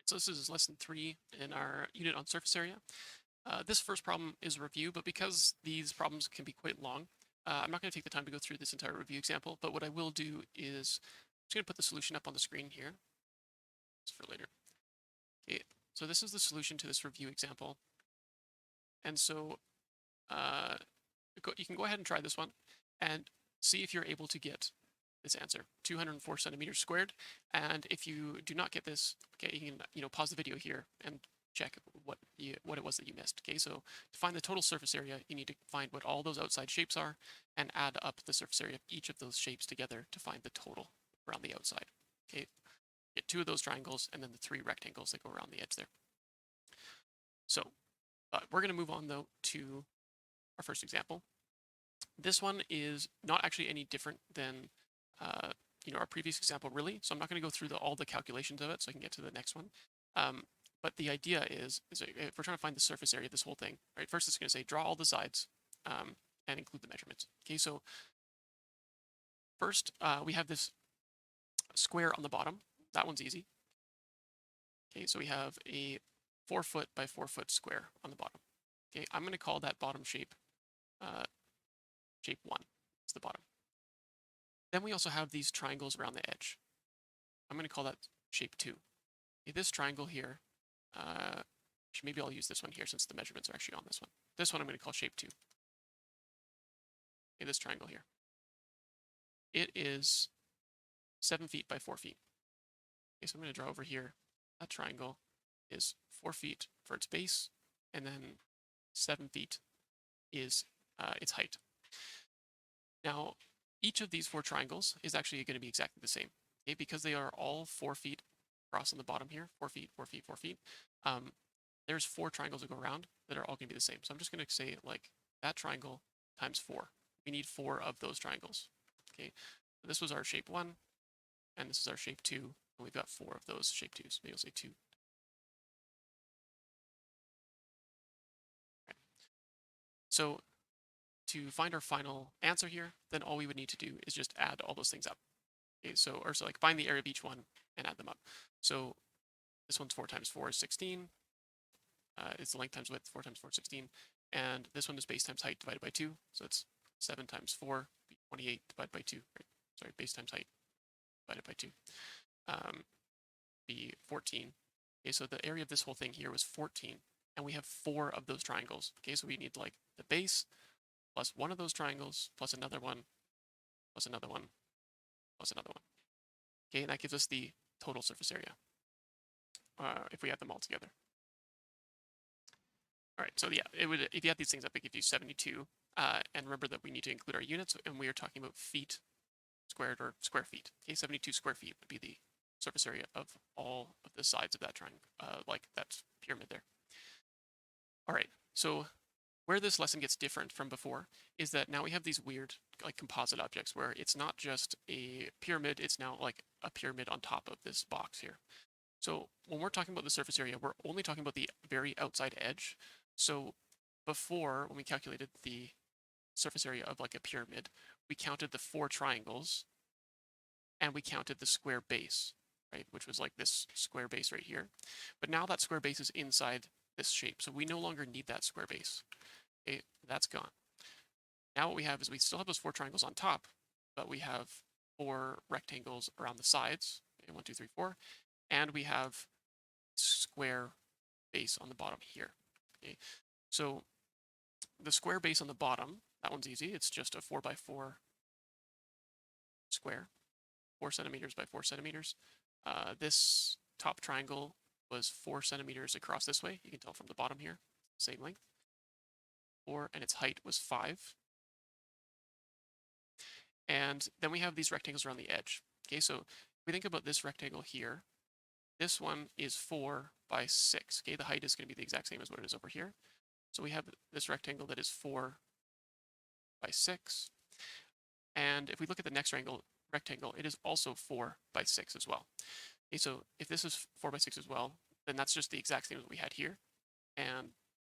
So this is lesson 3 in our unit on surface area. This first problem is a review, but because these problems can be quite long, I'm not going to take the time to go through this entire review example, but what I will do is I'm just going to put the solution up on the screen here. Just for later. Okay, so this is the solution to this review example. And so uh, you can go ahead and try this one and see if you're able to get this answer, 204 centimeters squared. And if you do not get this, okay, you can pause the video here and check what it was that you missed. Okay, so to find the total surface area, you need to find what all those outside shapes are and add up the surface area of each of those shapes together to find the total around the outside. Okay, get 2 of those triangles and then the 3 rectangles that go around the edge there. So we're going to move on though to our first example. This one is not actually any different than our previous example, really. So I'm not going to go through all the calculations of it, so I can get to the next one. But the idea is if we're trying to find the surface area of this whole thing, right? First, it's going to say draw all the sides and include the measurements. Okay, so first we have this square on the bottom. That one's easy. Okay, so we have a 4 foot by 4 foot square on the bottom. Okay, I'm going to call that bottom shape shape 1. It's the bottom. Then we also have these triangles around the edge. I'm going to call that shape 2. Okay, this triangle here, maybe I'll use this one here since the measurements are actually on this one. This one I'm going to call shape 2. Okay, this triangle here. It is 7 feet by 4 feet. Okay, so I'm going to draw over here. That triangle is 4 feet for its base, and then 7 feet is its height. Now, each of these 4 triangles is actually going to be exactly the same, okay, because they are all 4 feet across on the bottom here, 4 feet, 4 feet, 4 feet. There's 4 triangles that go around that are all going to be the same. So I'm just going to say like that triangle times 4. We need 4 of those triangles. Okay, so this was our shape 1, and this is our shape 2, and we've got 4 of those shape 2s. Maybe I'll say 2. Right. So to find our final answer here, then all we would need to do is just add all those things up. Okay, so like find the area of each one and add them up. So this one's 4 times 4 is 16. It's the length times width, 4 times 4 is 16. And this one is base times height divided by 2. So it's 7 times 4, 28 divided by 2. Right? Sorry, base times height divided by 2. Be 14. Okay, so the area of this whole thing here was 14. And we have 4 of those triangles. Okay, so we need like the base plus 1 of those triangles plus another one plus another one plus another one. Okay, and that gives us the total surface area if we add them all together. All right, so yeah, it would, if you add these things up, it gives you 72. And remember that we need to include our units, and we are talking about feet squared or square feet. Okay, 72 square feet would be the surface area of all of the sides of that triangle, like that pyramid there. All right, so where this lesson gets different from before is that now we have these weird like composite objects where it's not just a pyramid, it's now like a pyramid on top of this box here. So when we're talking about the surface area, we're only talking about the very outside edge. So before, when we calculated the surface area of like a pyramid, we counted the 4 triangles and we counted the square base, right? Which was like this square base right here. But now that square base is inside this shape. So we no longer need that square base. Okay, that's gone. Now what we have is we still have those 4 triangles on top, but we have 4 rectangles around the sides. Okay, 1, 2, 3, 4. And we have square base on the bottom here. Okay, so the square base on the bottom, that one's easy. It's just a 4 by 4 square, 4 centimeters by 4 centimeters. This top triangle was 4 centimeters across this way. You can tell from the bottom here, same length. 4, and its height was 5. And then we have these rectangles around the edge. Okay, so if we think about this rectangle here, this one is 4 by 6. Okay, the height is going to be the exact same as what it is over here. So we have this rectangle that is 4 by 6. And if we look at the next rectangle, it is also 4 by 6 as well. Okay, so if this is 4 by 6 as well, then that's just the exact same as what we had here. And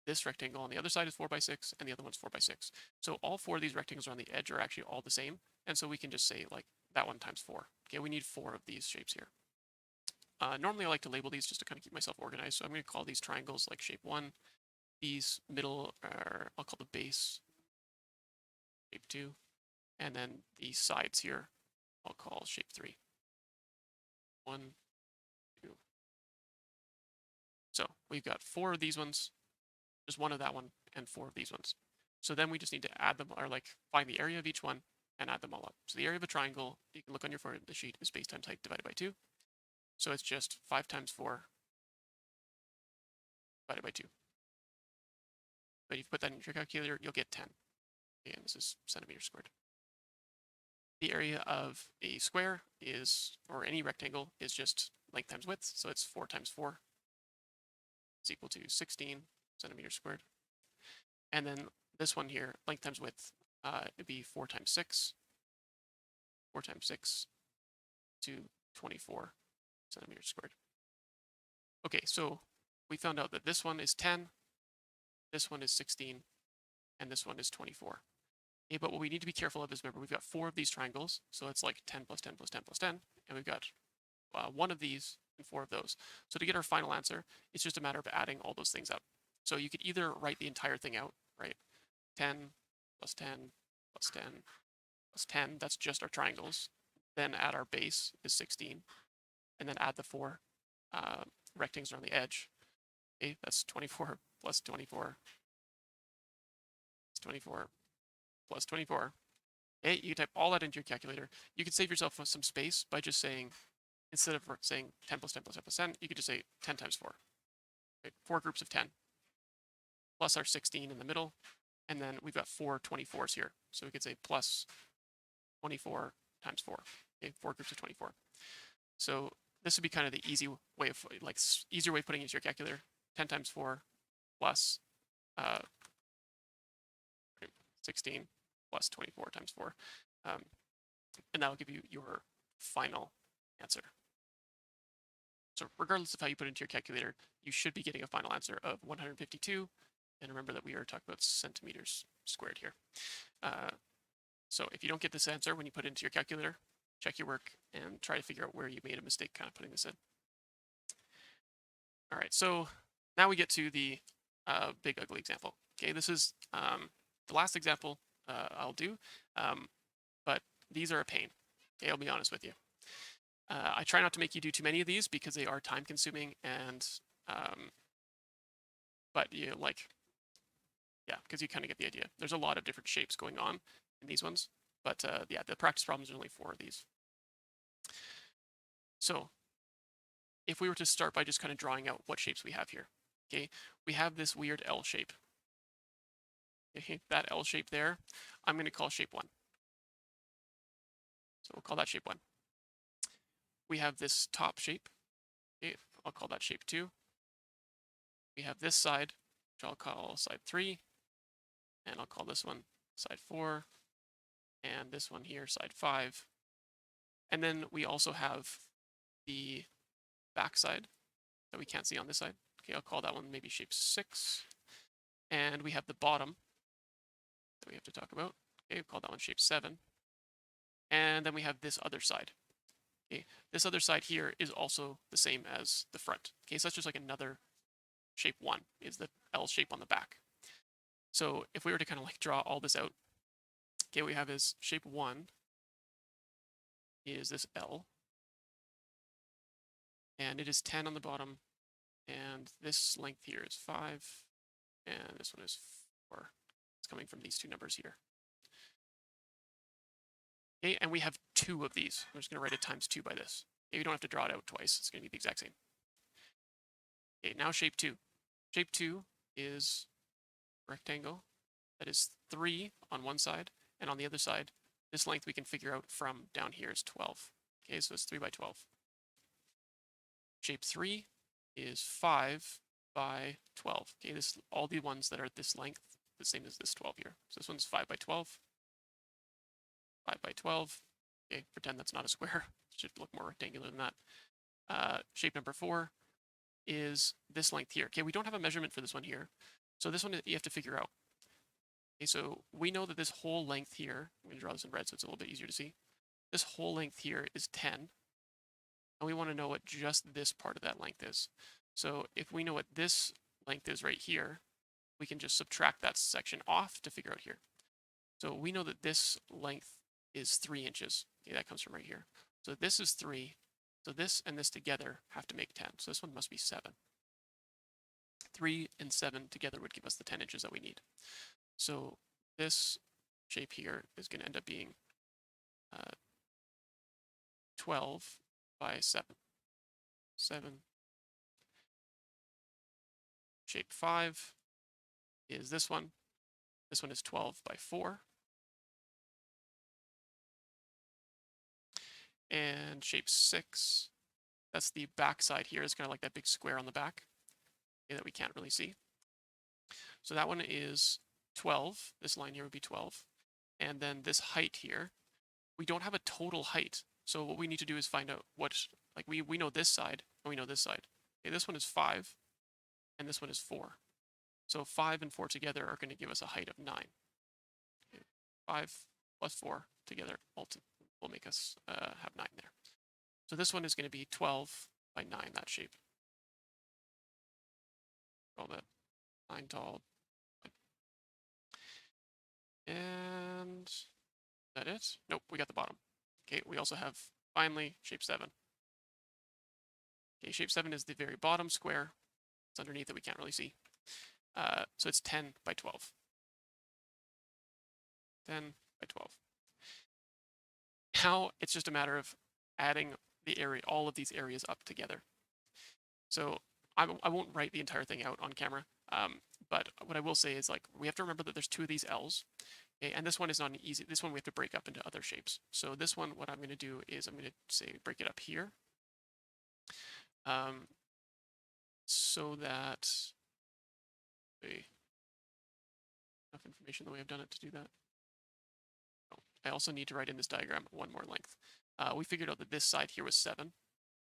this rectangle on the other side is 4 by 6, and the other one's 4 by 6. So all 4 of these rectangles around the edge are actually all the same. And so we can just say like that one times 4. Okay, we need 4 of these shapes here. Normally I like to label these just to kind of keep myself organized. So I'm going to call these triangles like shape 1. These middle are, I'll call the base shape 2. And then the sides here, I'll call shape 3. 1, 2. So we've got 4 of these ones, just 1 of that one, and 4 of these ones. So then we just need to add them, or like find the area of each one and add them all up. So the area of a triangle, you can look on your formula sheet, is base times height divided by 2. So it's just 5 times 4 divided by 2. But if you put that in your calculator, you'll get 10. Again, this is centimeters squared. The area of a square is, or any rectangle, is just length times width. So it's 4 times 4 is equal to 16 centimeters squared. And then this one here, length times width, it'd be 4 times 6. 4 times 6 to 24 centimeters squared. Okay, so we found out that this one is 10, this one is 16, and this one is 24. Okay, but what we need to be careful of is, remember, we've got 4 of these triangles, so it's like 10 plus 10 plus 10 plus 10, and we've got 1 of these and 4 of those. So to get our final answer, it's just a matter of adding all those things up. So you could either write the entire thing out, right? 10 plus 10 plus 10 plus 10, that's just our triangles. Then add our base is 16, and then add the 4 rectangles on the edge. Okay, that's 24 plus 24 plus 24 plus 24. Okay, you type all that into your calculator. You can save yourself some space by just saying, instead of saying 10 plus 10 plus 10 plus 10, you could just say 10 times 4. Okay, 4 groups of 10, plus our 16 in the middle, and then we've got 4 24s here. So we could say plus 24 times 4. Okay, 4 groups of 24. So this would be kind of the easy way of, like, easier way of putting it into your calculator. 10 times 4 plus 16 plus 24 times 4. And that will give you your final answer. So regardless of how you put it into your calculator, you should be getting a final answer of 152. And remember that we are talking about centimeters squared here. So if you don't get this answer when you put it into your calculator, check your work and try to figure out where you made a mistake kind of putting this in. All right, so now we get to the big ugly example. Okay, this is the last example I'll do, but these are a pain. Okay, I'll be honest with you. I try not to make you do too many of these because they are time consuming, and but you yeah, because you kind of get the idea. There's a lot of different shapes going on in these ones, but yeah, the practice problems are only 4 of these. So if we were to start by just kind of drawing out what shapes we have here, okay, we have this weird L shape. Okay, that L shape there, I'm going to call shape 1. So we'll call that shape 1. We have this top shape. Okay, I'll call that shape 2. We have this side, which I'll call side 3. And I'll call this one side 4. And this one here, side 5. And then we also have the back side that we can't see on this side. Okay, I'll call that one maybe shape 6. And we have the bottom that we have to talk about. Okay, we'll call that one shape 7. And then we have this other side. Okay, this other side here is also the same as the front. Okay, so that's just like another shape 1 is the L shape on the back. So if we were to kind of like draw all this out, okay, what we have is shape 1 is this L, and it is 10 on the bottom, and this length here is 5, and this one is 4. It's coming from these 2 numbers here. Okay, and we have 2 of these. I'm just going to write it times 2 by this. Okay, you don't have to draw it out twice. It's going to be the exact same. Okay, now shape 2. Shape 2 is rectangle that is 3 on one side, and on the other side, this length we can figure out from down here is 12. Okay, so it's 3 by 12. Shape 3 is 5 by 12. Okay, this all the ones that are this length, the same as this 12 here. So this one's 5 by 12. 5 by 12. Okay, pretend that's not a square. It should look more rectangular than that. Shape number 4 is this length here. Okay, we don't have a measurement for this one here. So this one you have to figure out. Okay, so we know that this whole length here, I'm going to draw this in red so it's a little bit easier to see. This whole length here is 10. and we want to know what just this part of that length is. So if we know what this length is right here, we can just subtract that section off to figure out here. So we know that this length is 3 inches. Okay, that comes from right here. So this is 3. So this and this together have to make 10. So this one must be 7. 3 and 7 together would give us the 10 inches that we need. So this shape here is going to end up being 12 by 7. 7. Shape 5 is this one. This one is 12 by 4. And shape 6, that's the back side here. It's kind of like that big square on the back that we can't really see. So that one is 12. This line here would be 12. And then this height here, we don't have a total height. So what we need to do is find out what, like we know this side and we know this side. Okay, this one is 5 and this one is 4. So 5 and 4 together are going to give us a height of 9. Okay, 5 plus 4 together will make us have 9 there. So this one is going to be 12 by 9, that shape. Call that 9 tall. And is that it? Nope, we got the bottom. Okay, we also have, finally, shape 7. Okay, shape 7 is the very bottom square. It's underneath that we can't really see. So it's 10 by 12. 10 by 12. Now it's just a matter of adding the area, all of these areas up together. So I won't write the entire thing out on camera, but what I will say is, like, we have to remember that there's 2 of these L's, okay, and this one is not an easy. This one we have to break up into other shapes. So this one, what I'm going to do is I'm going to say break it up here, so that enough information the way I've done it to do that. Oh, I also need to write in this diagram one more length. We figured out that this side here was 7.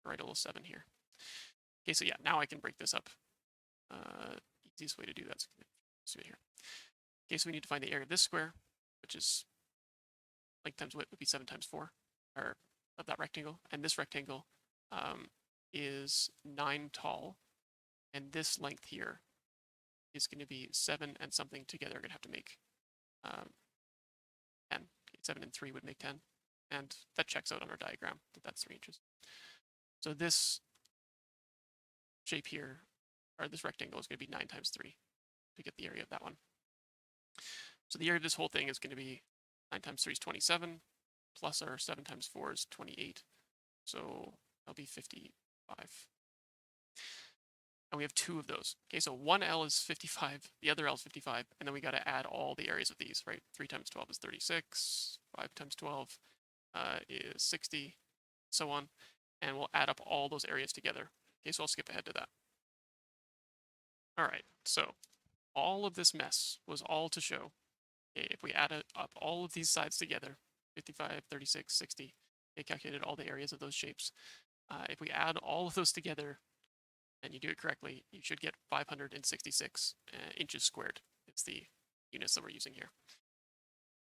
I'll write a little 7 here. Okay, so yeah, now I can break this up. Easiest way to do that is right here. Okay, so we need to find the area of this square, which is length times width would be 7 times 4, or of that rectangle. And this rectangle is 9 tall, and this length here is going to be 7 and something together are going to have to make 10. Okay, 7 and 3 would make 10, and that checks out on our diagram that that's 3 inches. So this shape here, or this rectangle, is going to be 9 times 3 to get the area of that one. So the area of this whole thing is going to be 9 times 3 is 27, plus our 7 times 4 is 28. So that'll be 55. And we have 2 of those. Okay, so one L is 55, the other L is 55, and then we got to add all the areas of these, right? 3 times 12 is 36, 5 times 12 is 60, so on. And we'll add up all those areas together. Okay, so I'll skip ahead to that. All right, so all of this mess was all to show, okay, if we add up all of these sides together, 55, 36, 60, it calculated all the areas of those shapes. If we add all of those together and you do it correctly, you should get 566 inches squared. It's the units that we're using here.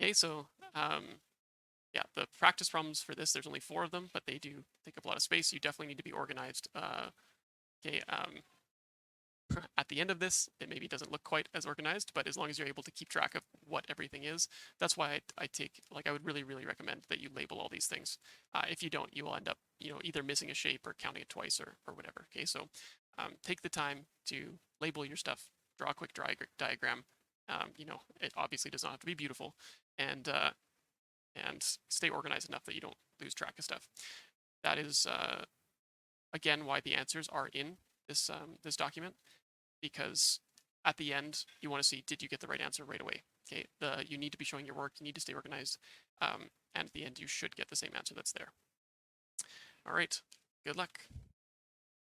Okay, so yeah, the practice problems for this, there's only 4 of them, but they do take up a lot of space. You definitely need to be organized. Okay, at the end of this, it maybe doesn't look quite as organized, but as long as you're able to keep track of what everything is, that's why I take, like, I would really, really recommend that you label all these things. If you don't, you will end up, either missing a shape or counting it twice or whatever. Okay, so take the time to label your stuff, draw a quick diagram. It obviously does not have to be beautiful, and stay organized enough that you don't lose track of stuff. That is, again, why the answers are in this this document, because at the end you want to see, did you get the right answer right away? Okay, you need to be showing your work, you need to stay organized, and at the end you should get the same answer that's there. All right, good luck.